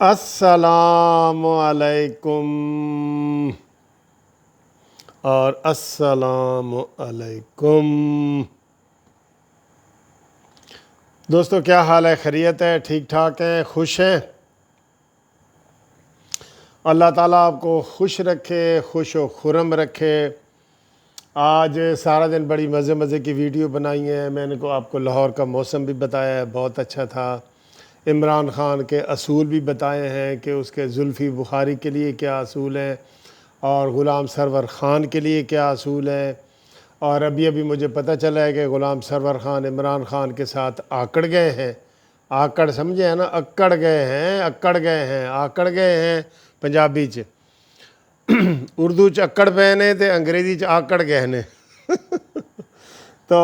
السلام علیکم اور السلام علیکم دوستو، کیا حال ہے؟ خیریت ہے؟ ٹھیک ٹھاک ہیں؟ خوش ہیں؟ اللہ تعالیٰ آپ کو خوش رکھے، خوش و خرم رکھے۔ آج سارا دن بڑی مزے مزے کی ویڈیو بنائی ہیں۔ میں نے آپ کو لاہور کا موسم بھی بتایا ہے، بہت اچھا تھا۔ عمران خان کے اصول بھی بتائے ہیں کہ اس کے زلفی بخاری کے لیے کیا اصول ہیں اور غلام سرور خان کے لیے کیا اصول ہیں۔ اور ابھی مجھے پتہ چلا ہے کہ غلام سرور خان عمران خان کے ساتھ آکڑ گئے ہیں۔ آکڑ سمجھے ہیں نا؟ اکڑ گئے ہیں، آکڑ گئے ہیں پنجابی چ اردو چ اکڑ پے نے تے انگریزی چ آکڑ گئے نے تو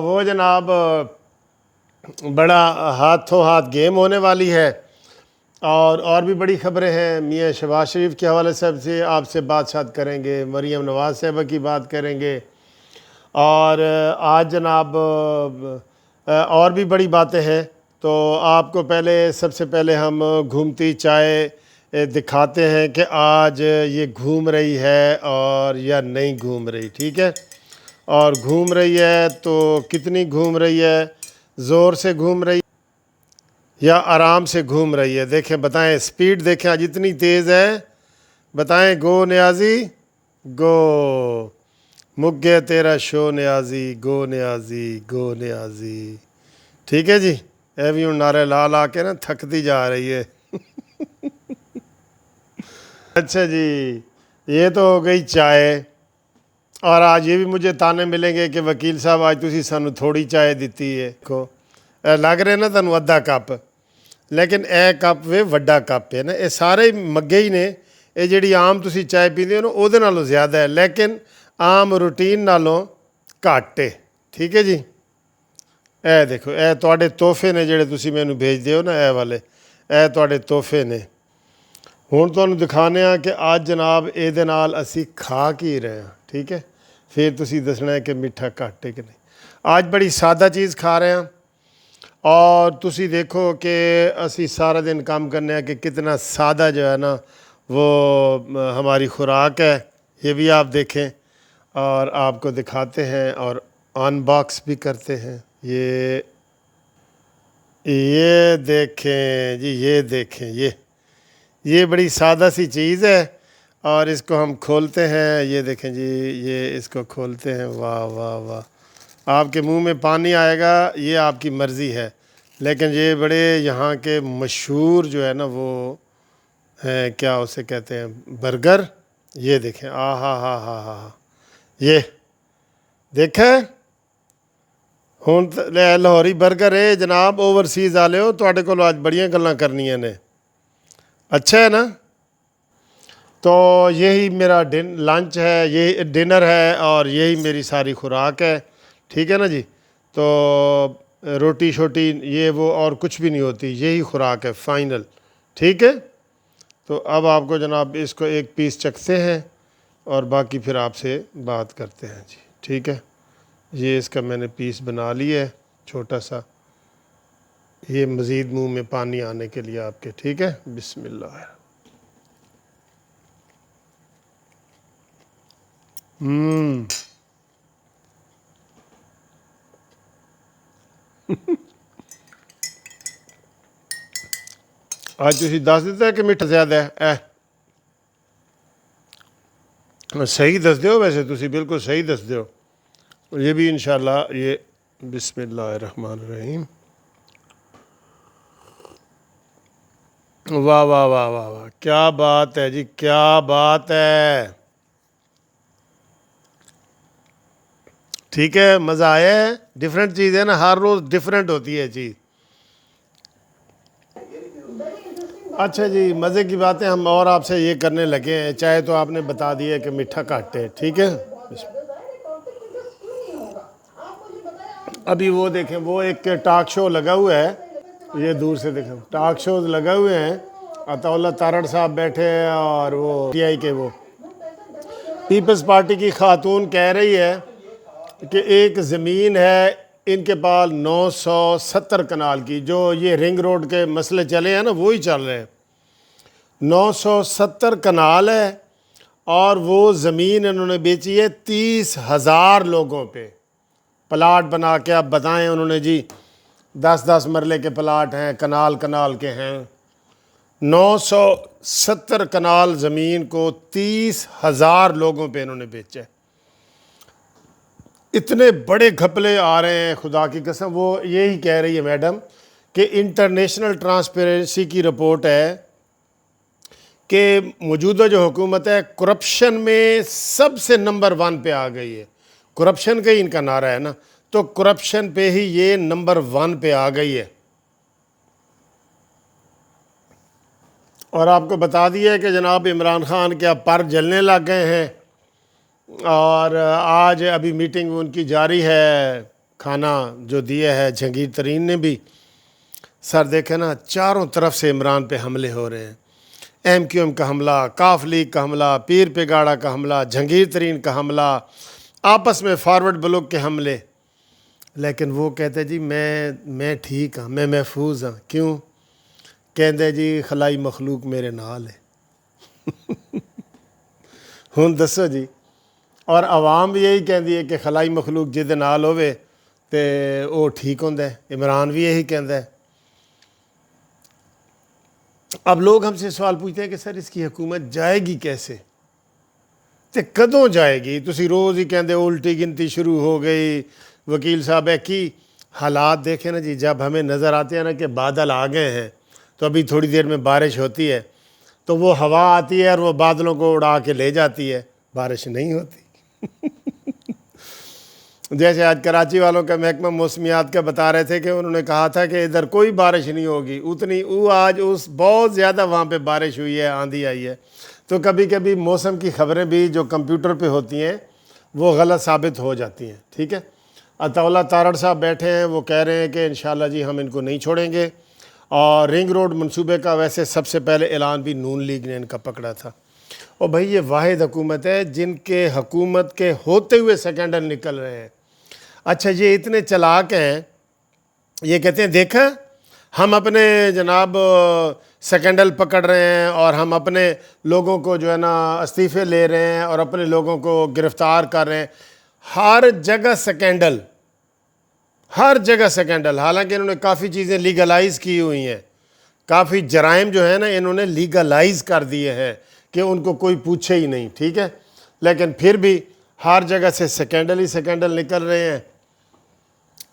وہ جناب بڑا ہاتھوں ہاتھ گیم ہونے والی ہے۔ اور بھی بڑی خبریں ہیں۔ میاں شہباز شریف کے حوالے سے آپ سے بات شات کریں گے، مریم نواز صاحبہ کی بات کریں گے، اور آج جناب اور بھی بڑی باتیں ہیں۔ تو آپ کو سب سے پہلے ہم گھومتی چائے دکھاتے ہیں کہ آج یہ گھوم رہی ہے اور یا نہیں گھوم رہی، ٹھیک ہے؟ اور گھوم رہی ہے تو کتنی گھوم رہی ہے، زور سے گھوم رہی یا آرام سے گھوم رہی ہے؟ دیکھیں، بتائیں، سپیڈ دیکھیں آج اتنی تیز ہے۔ بتائیں، گو نیازی گو، مک گیا تیرا شو نیازی، گو نیازی گو نیازی، ٹھیک ہے جی؟ بھی ہوں نعرے لا کے نا تھکتی جا رہی ہے اچھا جی، یہ تو ہو گئی چائے۔ اور آج یہ بھی مجھے تانے ملیں گے کہ وکیل صاحب آج تسی سانو تھوڑی چائے دیتی ہے۔ لگ رہے نا تانوں ادھا کپ، لیکن اے کپ وے وڈا کپ ہے نا۔ یہ سارے مگے ہی نے۔ یہ جڑی عام تسی چائے پیندے ہو نا وہ نالوں زیادہ ہے، لیکن عام روٹین نالوں گھٹ ہے، ٹھیک ہے جی؟ اے دیکھو، اے تواڈے تحفے نے جڑے تسی مینوں بھیج دیو نا، اے والے، اے تواڈے تحفے نے۔ ہن تانوں دکھانے ہاں کہ آج جناب اے دے نال اسی کھا کی رہے ہیں، ٹھیک ہے؟ پھر تسی دسنا ہے کہ میٹھا گھٹ ہے کہ نہیں۔ آج بڑی سادہ چیز کھا رہے ہیں، اور تسی دیکھو کہ اسی سارا دن کام کرنے ہیں کہ کتنا سادہ جو ہے نا وہ ہماری خوراک ہے۔ یہ بھی آپ دیکھیں اور آپ کو دکھاتے ہیں اور آن باکس بھی کرتے ہیں۔ یہ دیکھیں جی، یہ دیکھیں، یہ بڑی سادہ سی چیز ہے، اور اس کو ہم کھولتے ہیں۔ یہ دیکھیں جی، یہ اس کو کھولتے ہیں۔ واہ واہ واہ، آپ کے منہ میں پانی آئے گا، یہ آپ کی مرضی ہے، لیکن یہ بڑے یہاں کے مشہور جو ہے نا وہ ہیں، کیا اسے کہتے ہیں، برگر۔ یہ دیکھیں، ہاں ہاں ہاں ہاں، یہ دیکھیں ہوں لاہوری برگر ہے جناب، اوورسیز والے ہو، تواڈے کول آج بڑیاں گلاں کرنیاں نے، اچھا ہے نا؟ تو یہی میرا لنچ ہے، یہ ڈنر ہے، اور یہی میری ساری خوراک ہے، ٹھیک ہے نا جی؟ تو روٹی شوٹی یہ وہ اور کچھ بھی نہیں ہوتی، یہی خوراک ہے فائنل، ٹھیک ہے؟ تو اب آپ کو جناب اس کو ایک پیس چکھتے ہیں اور باقی پھر آپ سے بات کرتے ہیں جی، ٹھیک ہے؟ یہ اس کا میں نے پیس بنا لی ہے چھوٹا سا، یہ مزید منہ میں پانی آنے کے لیے آپ کے، ٹھیک ہے؟ بسم اللہ۔ آج تسی دس دیتا ہے کہ میٹھا زیادہ ہے؟ صحیح دس دیو، ویسے تسی بالکل صحیح دس دیو۔ یہ بھی انشاءاللہ، یہ بسم اللہ الرحمن الرحیم۔ واہ واہ واہ واہ واہ، کیا بات ہے جی، کیا بات ہے، ٹھیک ہے؟ مزہ آیا ہے؟ ڈیفرنٹ چیز ہے نا، ہر روز ڈیفرنٹ ہوتی ہے چیز۔ اچھا جی، مزے کی باتیں ہم اور آپ سے یہ کرنے لگے ہیں۔ چاہے تو آپ نے بتا دیا کہ میٹھا گھٹ ہے، ٹھیک ہے؟ ابھی وہ دیکھیں، وہ ایک ٹاک شو لگا ہوا ہے، یہ دور سے دیکھیں، ٹاک شوز لگے ہوئے ہیں، عطا اللہ تارڑ صاحب بیٹھے ہیں، اور وہ پی آئی کے وہ پیپلز پارٹی کی خاتون کہہ رہی ہے کہ ایک زمین ہے ان کے پاس 970 کنال کی، جو یہ رنگ روڈ کے مسئلے چلے ہیں نا وہی چل رہے ہیں، 970 کنال ہے اور وہ زمین انہوں نے بیچی ہے 30,000 لوگوں پہ۔ پلاٹ بنا کے آپ بتائیں، انہوں نے جی 10 مرلے کے پلاٹ ہیں، کنال کے ہیں۔ 970 کنال زمین کو 30,000 لوگوں پہ انہوں نے بیچا ہے۔ اتنے بڑے گھپلے آ رہے ہیں، خدا کی قسم۔ وہ یہی کہہ رہی ہے میڈم کہ انٹرنیشنل ٹرانسپیرنسی کی رپورٹ ہے کہ موجودہ جو حکومت ہے کرپشن میں سب سے نمبر 1 پہ آ گئی ہے۔ کرپشن کا ہی ان کا نعرہ ہے نا، تو کرپشن پہ ہی یہ نمبر 1 پہ آ گئی ہے۔ اور آپ کو بتا دیا ہے کہ جناب عمران خان کے اب پر جلنے لگ گئے ہیں، اور آج ابھی میٹنگ ان کی جاری ہے، کھانا جو دیا ہے جہانگیر ترین نے بھی۔ سر دیکھیں نا، چاروں طرف سے عمران پہ حملے ہو رہے ہیں۔ MQM کا حملہ، کاف لیگ کا حملہ، پیر پگاڑا کا حملہ، جہانگیر ترین کا حملہ، آپس میں فارورڈ بلوک کے حملے۔ لیکن وہ کہتے جی میں ٹھیک ہاں، میں محفوظ ہاں۔ کیوں؟ کہتے جی خلائی مخلوق میرے نال ہے۔ ہن دسو جی، اور عوام بھی یہی کہندی ہے کہ خلائی مخلوق جہدے نال ہوئے تے وہ ٹھیک ہوندا ہے۔ عمران بھی یہی کہندا ہے۔ اب لوگ ہم سے سوال پوچھتے ہیں کہ سر اس کی حکومت جائے گی کیسے؟ تے کدوں جائے گی؟ تسی روز ہی کہندے الٹی گنتی شروع ہو گئی۔ وکیل صاحب ہے کی حالات دیکھیں نا جی، جب ہمیں نظر آتے ہیں نا کہ بادل آ گئے ہیں تو ابھی تھوڑی دیر میں بارش ہوتی ہے، تو وہ ہوا آتی ہے اور وہ بادلوں کو اڑا کے لے جاتی ہے، بارش نہیں ہوتی۔ جیسے آج کراچی والوں کا محکمہ موسمیات کا بتا رہے تھے کہ انہوں نے کہا تھا کہ ادھر کوئی بارش نہیں ہوگی اتنی، آج بہت زیادہ وہاں پہ بارش ہوئی ہے، آندھی آئی ہے۔ تو کبھی کبھی موسم کی خبریں بھی جو کمپیوٹر پہ ہوتی ہیں وہ غلط ثابت ہو جاتی ہیں، ٹھیک ہے۔ عطاءاللہ تارڑ صاحب بیٹھے ہیں، وہ کہہ رہے ہیں کہ انشاءاللہ جی ہم ان کو نہیں چھوڑیں گے، اور رنگ روڈ منصوبے کا ویسے سب سے پہلے اعلان بھی نون لیگ نے ان کا پکڑا تھا۔ اور بھائی یہ واحد حکومت ہے جن کے حکومت کے ہوتے ہوئے سکینڈل نکل رہے ہیں۔ اچھا یہ اتنے چلاک ہیں، یہ کہتے ہیں دیکھا ہم اپنے جناب سکینڈل پکڑ رہے ہیں اور ہم اپنے لوگوں کو جو ہے نا استعفے لے رہے ہیں اور اپنے لوگوں کو گرفتار کر رہے ہیں۔ ہر جگہ سکینڈل، ہر جگہ سکینڈل۔ حالانکہ انہوں نے کافی چیزیں لیگلائز کی ہوئی ہیں، کافی جرائم جو ہے نا انہوں نے لیگلائز کر دیے ہیں کہ ان کو کوئی پوچھے ہی نہیں، ٹھیک ہے۔ لیکن پھر بھی ہر جگہ سے سکینڈل ہی سکینڈل نکل رہے ہیں۔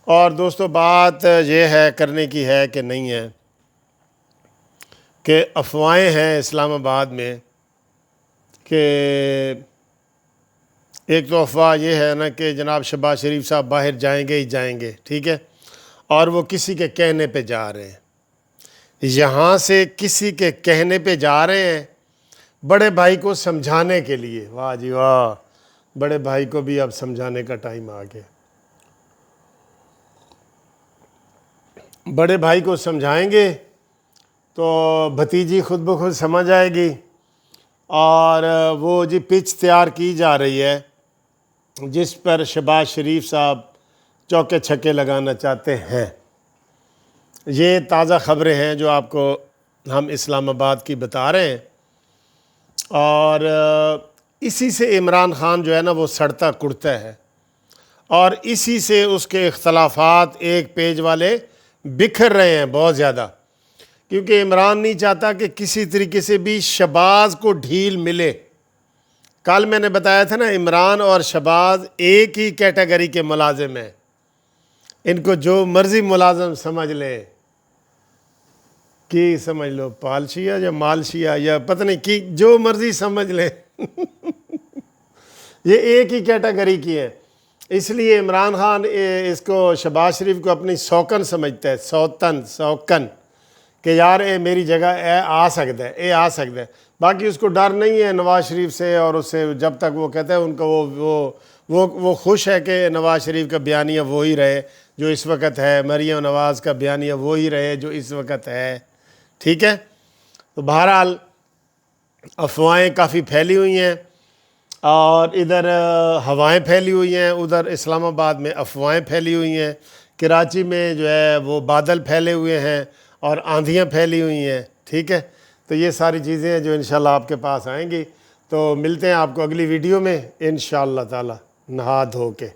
اور دوستو بات یہ ہے کرنے کی ہے کہ نہیں ہے کہ افواہیں ہیں اسلام آباد میں کہ ایک تو افواہ یہ ہے نا کہ جناب شہباز شریف صاحب باہر جائیں گے ہی جائیں گے، ٹھیک ہے، اور وہ کسی کے کہنے پہ جا رہے ہیں، یہاں سے کسی کے کہنے پہ جا رہے ہیں بڑے بھائی کو سمجھانے کے لیے۔ واہ جی واہ، بڑے بھائی کو بھی اب سمجھانے کا ٹائم آ گیا۔ بڑے بھائی کو سمجھائیں گے تو بھتیجی خود بخود سمجھ آئے گی، اور وہ جی پچ تیار کی جا رہی ہے جس پر شہباز شریف صاحب چوکے چھکے لگانا چاہتے ہیں۔ یہ تازہ خبریں ہیں جو آپ کو ہم اسلام آباد کی بتا رہے ہیں، اور اسی سے عمران خان جو ہے نا وہ سڑتا کڑتا ہے، اور اسی سے اس کے اختلافات ایک پیج والے بکھر رہے ہیں بہت زیادہ، کیونکہ عمران نہیں چاہتا کہ کسی طریقے سے بھی شہباز کو ڈھیل ملے۔ کل میں نے بتایا تھا نا عمران اور شہباز ایک ہی کیٹیگری کے ملازم ہیں، ان کو جو مرضی ملازم سمجھ لے، کی سمجھ لو پالشیا یا مالشیا یا پتہ نہیں کی، جو مرضی سمجھ لے یہ ایک ہی کیٹیگری کی ہے۔ اس لیے عمران خان اس کو شہباز شریف کو اپنی سوکن سمجھتا ہے، سوکن کہ یار اے میری جگہ اے آ سکتا ہے، اے آ سکتا ہے۔ باقی اس کو ڈر نہیں ہے نواز شریف سے، اور اس سے جب تک وہ کہتا ہے ان کو وہ خوش ہے کہ نواز شریف کا بیانیہ وہی رہے جو اس وقت ہے، مریم نواز کا بیانیہ وہی رہے جو اس وقت ہے، ٹھیک ہے۔ تو بہرحال افواہیں کافی پھیلی ہوئی ہیں، اور ادھر ہوائیں پھیلی ہوئی ہیں، ادھر اسلام آباد میں افواہیں پھیلی ہوئی ہیں، کراچی میں جو ہے وہ بادل پھیلے ہوئے ہیں اور آندھیاں پھیلی ہوئی ہیں، ٹھیک ہے۔ تو یہ ساری چیزیں ہیں جو انشاءاللہ آپ کے پاس آئیں گی. تو ملتے ہیں آپ کو اگلی ویڈیو میں انشاءاللہ تعالی نہا دھو کے.